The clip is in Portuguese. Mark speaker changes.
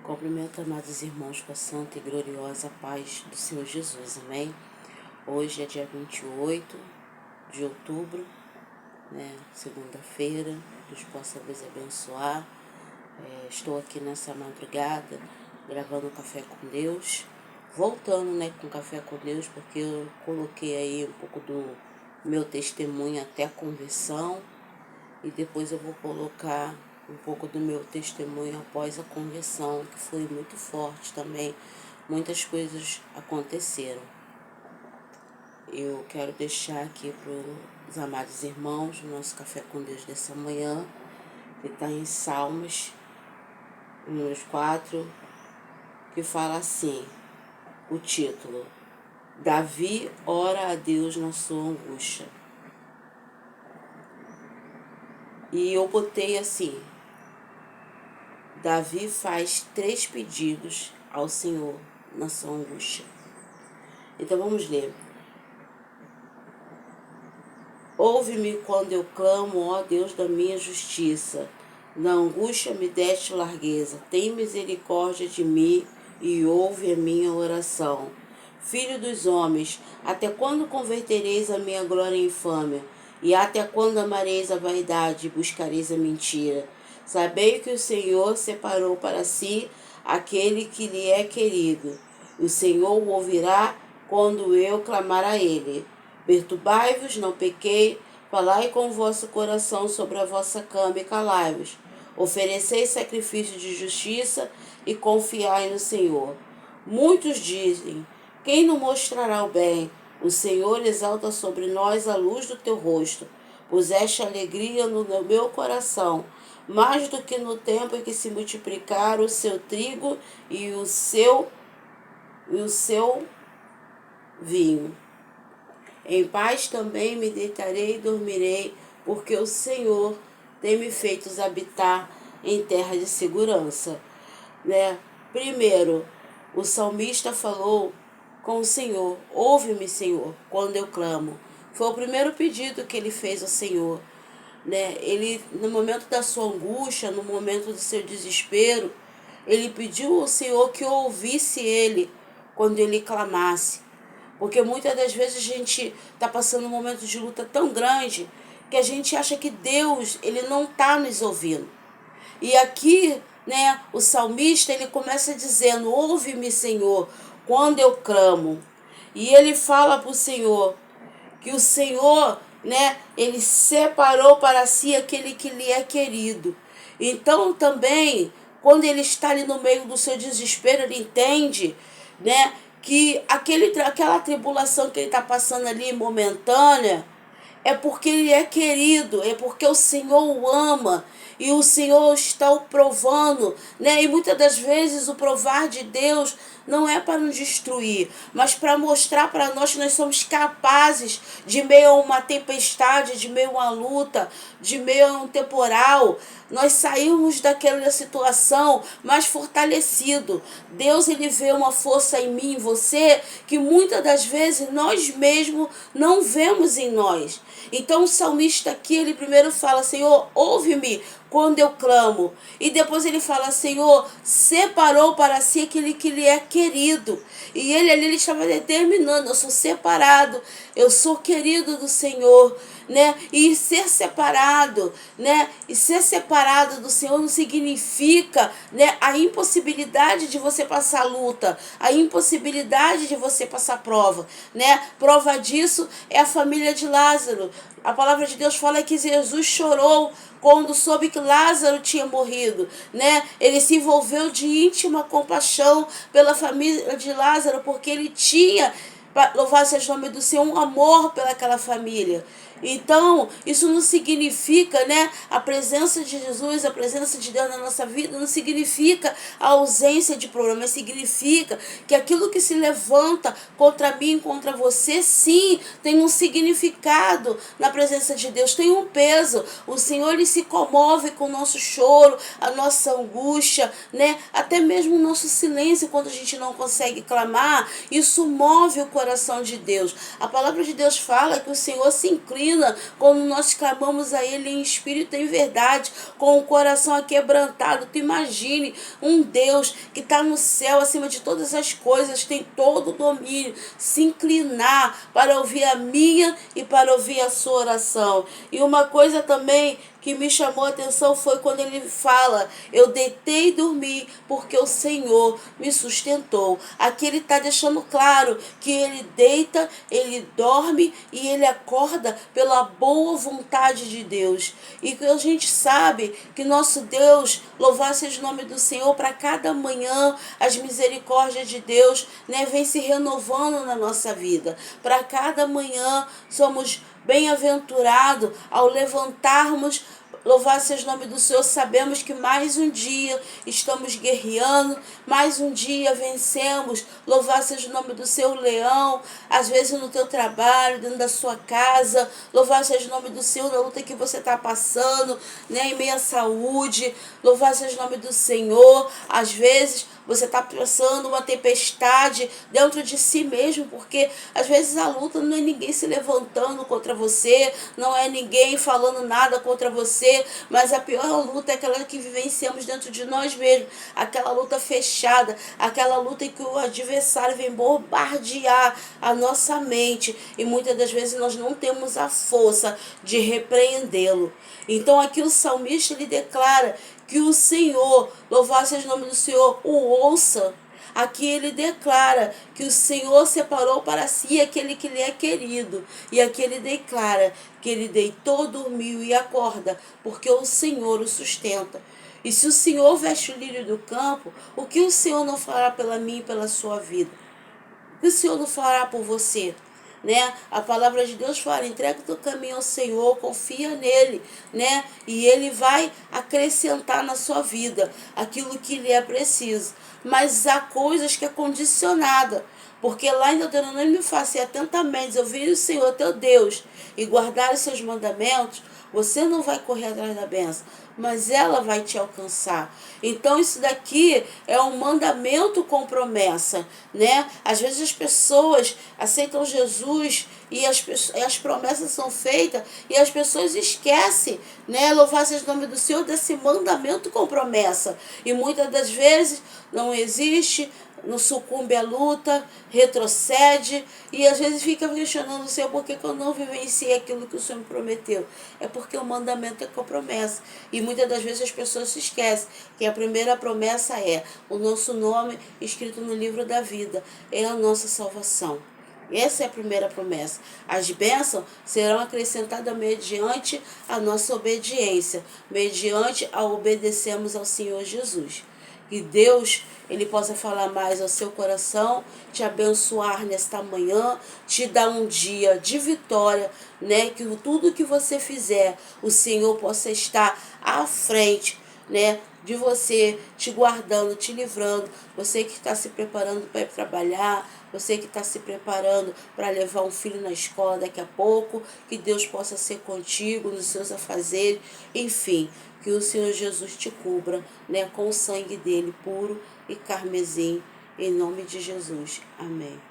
Speaker 1: Cumprimento, amados irmãos, com a santa e gloriosa paz do Senhor Jesus, amém? Hoje é dia 28 de outubro, segunda-feira. Deus possa vos abençoar. Estou aqui nessa madrugada gravando Café com Deus, voltando com Café com Deus, porque eu coloquei aí um pouco do meu testemunho até a conversão, e depois eu vou colocar um pouco do meu testemunho após a conversão, que foi muito forte também. Muitas coisas aconteceram. Eu quero deixar aqui para os amados irmãos o nosso Café com Deus dessa manhã, que está em Salmos, números 4, que fala assim, o título: Davi ora a Deus na sua angústia. E eu botei assim, Davi faz 3 pedidos ao Senhor na sua angústia. Então vamos ler. Ouve-me quando eu clamo, ó Deus da minha justiça. Na angústia me deste largueza. Tem misericórdia de mim e ouve a minha oração. Filho dos homens, até quando convertereis a minha glória em infâmia? E até quando amareis a vaidade e buscareis a mentira? Sabei que o Senhor separou para si aquele que lhe é querido. O Senhor o ouvirá quando eu clamar a ele. Perturbai-vos, não pequei, falai com o vosso coração sobre a vossa cama e calai-vos. Oferecei sacrifício de justiça e confiai no Senhor. Muitos dizem, quem nos mostrará o bem? O Senhor exalta sobre nós a luz do teu rosto. Puseste alegria no meu coração, mais do que no tempo em que se multiplicaram o seu trigo e o seu vinho. Em paz também me deitarei e dormirei, porque o Senhor tem me feito habitar em terra de segurança. Primeiro, o salmista falou com o Senhor, ouve-me, Senhor, quando eu clamo. Foi o primeiro pedido que ele fez ao Senhor. Ele, no momento da sua angústia, no momento do seu desespero, ele pediu ao Senhor que ouvisse ele quando ele clamasse. Porque muitas das vezes a gente está passando um momento de luta tão grande que a gente acha que Deus ele não está nos ouvindo. E aqui, o salmista ele começa dizendo, ouve-me, Senhor, quando eu clamo. E ele fala para o Senhor que o Senhor, ele separou para si aquele que lhe é querido. Então também, quando ele está ali no meio do seu desespero, ele entende, que aquela tribulação que ele está passando ali momentânea é porque ele é querido, é porque o Senhor o ama e o Senhor está o provando, E muitas das vezes o provar de Deus não é para nos destruir, mas para mostrar para nós que nós somos capazes, de meio a uma tempestade, de meio a uma luta, de meio a um temporal, nós saímos daquela situação mais fortalecido. Deus ele vê uma força em mim, em você, que muitas das vezes nós mesmos não vemos em nós. Então o salmista aqui, ele primeiro fala, Senhor, ouve-me quando eu clamo. E depois ele fala, Senhor, separou para si aquele que lhe é querido. E ele ali ele estava determinando, eu sou separado, eu sou querido do Senhor. E ser separado, e ser separado do Senhor não significa, a impossibilidade de você passar luta, a impossibilidade de você passar prova, Prova disso é a família de Lázaro. A palavra de Deus fala que Jesus chorou quando soube que Lázaro tinha morrido, Ele se envolveu de íntima compaixão pela família de Lázaro, porque ele tinha, louvado seja o nome do Senhor, um amor pelaquela família. Então, isso não significa, a presença de Jesus, a presença de Deus na nossa vida, não significa a ausência de problemas, significa que aquilo que se levanta contra mim, contra você, sim, tem um significado na presença de Deus, tem um peso. O Senhor, ele se comove com o nosso choro, a nossa angústia, até mesmo o nosso silêncio, quando a gente não consegue clamar, isso move o coração de Deus. A palavra de Deus fala que o Senhor se inclina imagina quando nós clamamos a Ele em espírito e em verdade, com o coração aquebrantado. Tu imagine um Deus que está no céu, acima de todas as coisas, tem todo o domínio, se inclinar para ouvir a minha e para ouvir a sua oração. E uma coisa também que me chamou a atenção foi quando ele fala: eu deitei e dormi porque o Senhor me sustentou. Aqui ele está deixando claro que ele deita, ele dorme e ele acorda pela boa vontade de Deus. E que a gente sabe que nosso Deus, louvado seja o nome do Senhor, para cada manhã as misericórdias de Deus, né, vem se renovando na nossa vida. Para cada manhã somos bem-aventurados ao levantarmos. Louvado seja o nome do Senhor, sabemos que mais um dia estamos guerreando, mais um dia vencemos. Louvado seja o nome do Senhor, leão, às vezes no teu trabalho, dentro da sua casa. Louvado seja o nome do Senhor, na luta que você está passando, né, em meio à saúde. Louvado seja o nome do Senhor, às vezes você está passando uma tempestade dentro de si mesmo, porque às vezes a luta não é ninguém se levantando contra você, não é ninguém falando nada contra você, mas a pior luta é aquela que vivenciamos dentro de nós mesmos, aquela luta fechada, aquela luta em que o adversário vem bombardear a nossa mente e muitas das vezes nós não temos a força de repreendê-lo. Então aqui o salmista ele declara que o Senhor, louvado seja o nome do Senhor, o ouça. Aqui ele declara que o Senhor separou para si aquele que lhe é querido. E aqui ele declara que ele deitou, dormiu e acorda, porque o Senhor o sustenta. E se o Senhor veste o lírio do campo, o que o Senhor não fará pela mim e pela sua vida? O que o Senhor não fará por você? Né? A palavra de Deus fala: entrega o teu caminho ao Senhor, confia nele, né? E ele vai acrescentar na sua vida aquilo que lhe é preciso. Mas há coisas que é condicionada, porque lá em Deuteronômio fala assim: atentamente ouvir o Senhor teu Deus e guardar os seus mandamentos, você não vai correr atrás da bênção, mas ela vai te alcançar. Então isso daqui é um mandamento com promessa, né? Às vezes as pessoas aceitam Jesus e as promessas são feitas e as pessoas esquecem, né? Louvado seja o nome do Senhor, desse mandamento com promessa. E muitas das vezes não existe, não sucumbe à luta, retrocede e às vezes fica questionando o Senhor: por que eu não vivenciei aquilo que o Senhor me prometeu? É porque o mandamento é com promessa. E muitas das vezes as pessoas se esquecem que a primeira promessa é o nosso nome escrito no livro da vida, é a nossa salvação. Essa é a primeira promessa. As bênçãos serão acrescentadas mediante a nossa obediência, mediante a obedecermos ao Senhor Jesus. Que Deus ele possa falar mais ao seu coração, te abençoar nesta manhã, te dar um dia de vitória, né? Que tudo que você fizer, o Senhor possa estar à frente, né? De você, te guardando, te livrando. Você que está se preparando para ir trabalhar, você que está se preparando para levar um filho na escola daqui a pouco, que Deus possa ser contigo nos seus afazeres, enfim, que o Senhor Jesus te cubra, né, com o sangue dele puro e carmesim, em nome de Jesus. Amém.